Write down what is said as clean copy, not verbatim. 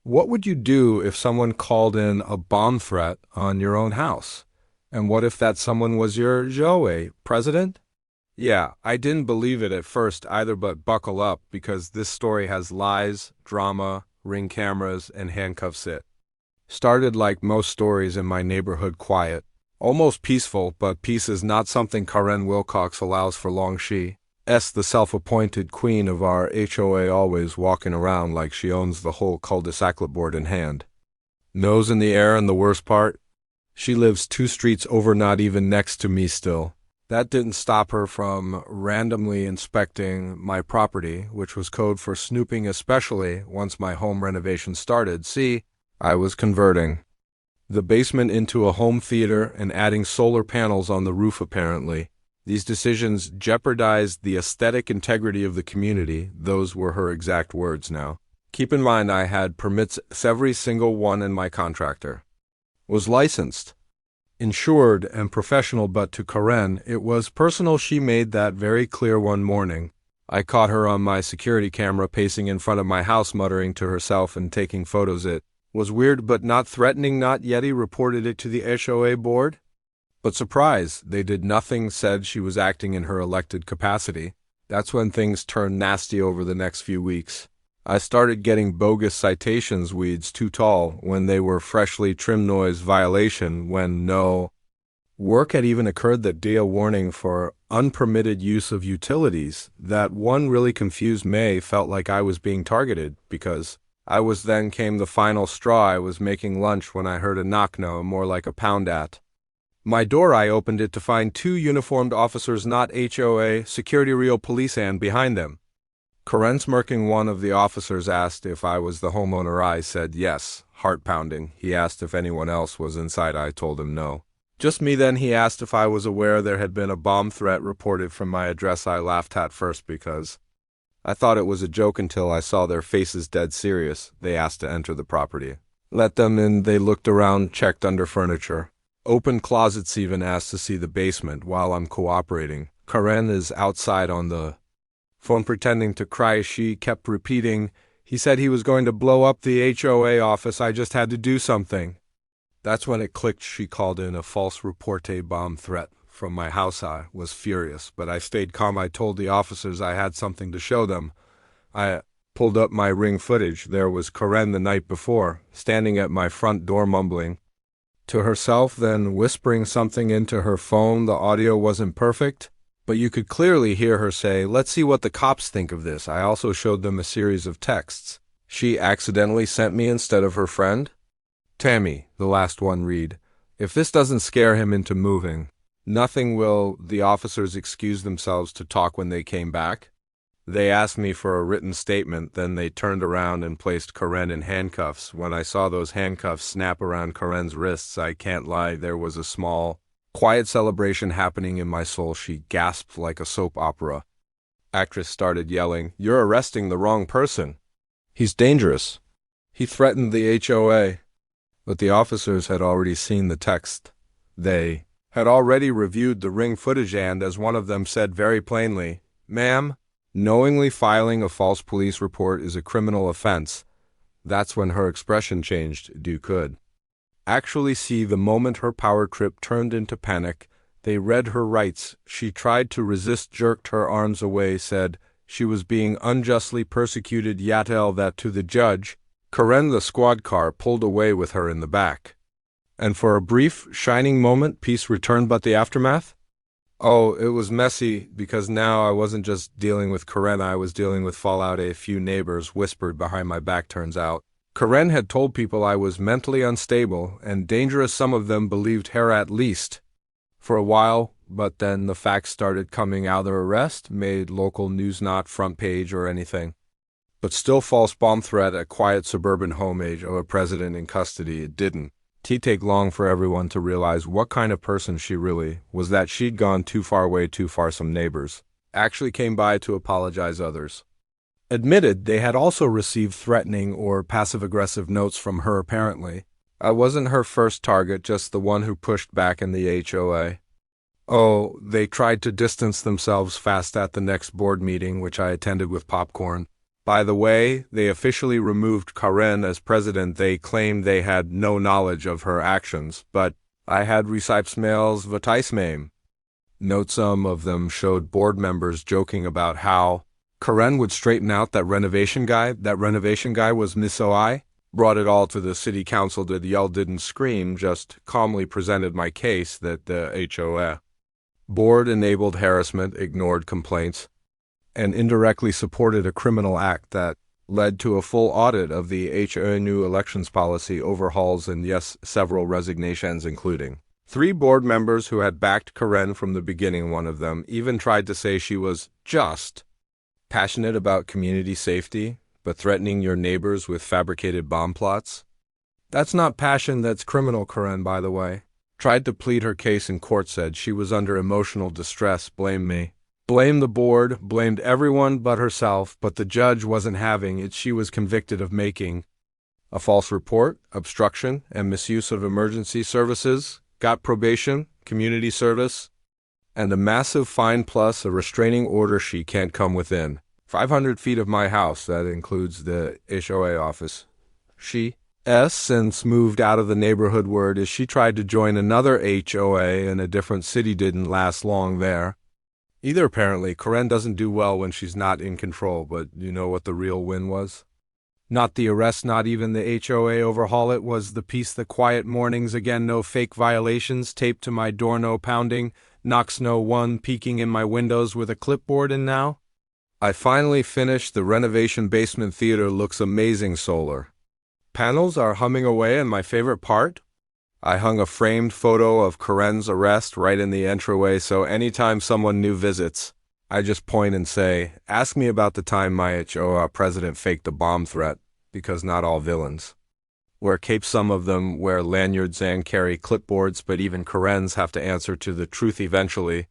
What would you do if someone called in a bomb threat on your own house? And what if that someone was your HOA president? Yeah, I didn't believe it at first either, but buckle up because this story has lies, drama, ring cameras, and handcuffs it. Started like most stories in my neighborhood, quiet. Almost peaceful, but peace is not something Karen Wilcox allows for long. She's the self-appointed queen of our HOA, always walking around like she owns the whole cul-de-sac clipboard in hand. Nose in the air, and the worst part? She lives 2 streets over, not even next to me still. That didn't stop her from randomly inspecting my property, which was code for snooping, especially once my home renovation started. See, I was converting the basement into a home theater and adding solar panels on the roof, apparently. These decisions jeopardized the aesthetic integrity of the community. Those were her exact words now. Keep in mind I had permits, every single one, and my contractor was licensed, insured, and professional, but to Karen, it was personal. She made that very clear one morning. I caught her on my security camera pacing in front of my house, muttering to herself and taking photos. It was weird but not threatening. Not yet. He reported it to the HOA board. But surprise, they did nothing, said she was acting in her elected capacity. That's when things turned nasty over the next few weeks. I started getting bogus citations, weeds too tall, when they were freshly trimmed, noise violation, when no work had even occurred, that day a warning for unpermitted use of utilities. That one really confused me. Felt like I was being targeted because I was. Then came the final straw. I was making lunch when I heard a knock, no, more like a pound at my door. I opened it to find 2 uniformed officers, not HOA security, real police, and behind them Karen smirking. One of the officers asked if I was the homeowner. I said yes, heart pounding. He asked if anyone else was inside. I told him no, just me. Then he asked if I was aware there had been a bomb threat reported from my address. I laughed at first because I thought it was a joke until I saw their faces dead serious. They asked to enter the property. Let them in. They looked around, checked under furniture, opened closets, even asked to see the basement. While I'm cooperating, Karen is outside on the phone pretending to cry. She kept repeating, he said he was going to blow up the HOA office. I just had to do something. That's when it clicked. She called in a false report, a bomb threat from my house. I was furious, but I stayed calm. I told the officers I had something to show them. I pulled up my ring footage. There was Karen the night before, standing at my front door, mumbling to herself, then whispering something into her phone. The audio wasn't perfect, but you could clearly hear her say, "Let's see what the cops think of this." I also showed them a series of texts she accidentally sent me instead of her friend. Tammy, the last one, read, "If this doesn't scare him into moving, nothing will." The officers excused themselves to talk. When they came back, they asked me for a written statement. Then they turned around and placed Karen in handcuffs. When I saw those handcuffs snap around Karen's wrists, I can't lie, there was a small, quiet celebration happening in my soul. She gasped like a soap opera actress, started yelling, "You're arresting the wrong person. He's dangerous. He threatened the HOA." But the officers had already seen the text. They had already reviewed the ring footage, and as one of them said very plainly, "Ma'am, knowingly filing a false police report is a criminal offense." That's when her expression changed. You could actually see the moment her power trip turned into panic. They read her rights. She tried to resist, jerked her arms away, said she was being unjustly persecuted, yelled that to the judge. Karen, the squad car, pulled away with her in the back. And for a brief, shining moment, peace returned. But the aftermath? Oh, it was messy, because now I wasn't just dealing with Karen, I was dealing with fallout. A few neighbors whispered behind my back. Turns out Karen had told people I was mentally unstable and dangerous. Some of them believed her, at least for a while, but then the facts started coming out. Their arrest made local news, not front page or anything. But still, false bomb threat at quiet suburban home, HOA president in custody. It didn't take long for everyone to realize what kind of person she really was, that she'd gone too far, way too far. Some neighbors actually came by to apologize. Others admitted they had also received threatening or passive-aggressive notes from her. Apparently, I wasn't her first target, just the one who pushed back in the HOA. Oh, they tried to distance themselves fast at the next board meeting, which I attended with popcorn. By the way, they officially removed Karen as president. They claimed they had no knowledge of her actions, but I had Recypsmails Vatismame. Note some of them showed board members joking about how Karen would straighten out that renovation guy. That renovation guy was Miss OI. Brought it all to the city council, did yell, didn't scream, just calmly presented my case that the HOA board enabled harassment, ignored complaints, and indirectly supported a criminal act that led to a full audit of the HOA new elections policy overhauls and, yes, several resignations, including 3 board members who had backed Karen from the beginning. One of them even tried to say she was just passionate about community safety, but threatening your neighbors with fabricated bomb plots. That's not passion, that's criminal, Karen, by the way. Tried to plead her case in court, said she was under emotional distress, blamed me. Blamed the board, blamed everyone but herself, but the judge wasn't having it. She was convicted of making a false report, obstruction, and misuse of emergency services, got probation, community service, and a massive fine plus a restraining order. She can't come within 500 feet of my house. That includes the HOA office. She since moved out of the neighborhood. Word is she tried to join another HOA in a different city, didn't last long there either. Apparently, Karen doesn't do well when she's not in control, but you know what the real win was? Not the arrest, not even the HOA overhaul. It was the peace, the quiet mornings again, no fake violations taped to my door, no pounding, knocks, no one peeking in my windows with a clipboard. And now I finally finished the renovation. Basement theater looks amazing. Solar panels are humming away, and my favorite part? I hung a framed photo of Karen's arrest right in the entryway, so anytime someone new visits, I just point and say, ask me about the time my HOA president faked a bomb threat, because not all villains wear capes. Some of them wear lanyards and carry clipboards, but even Karens have to answer to the truth eventually.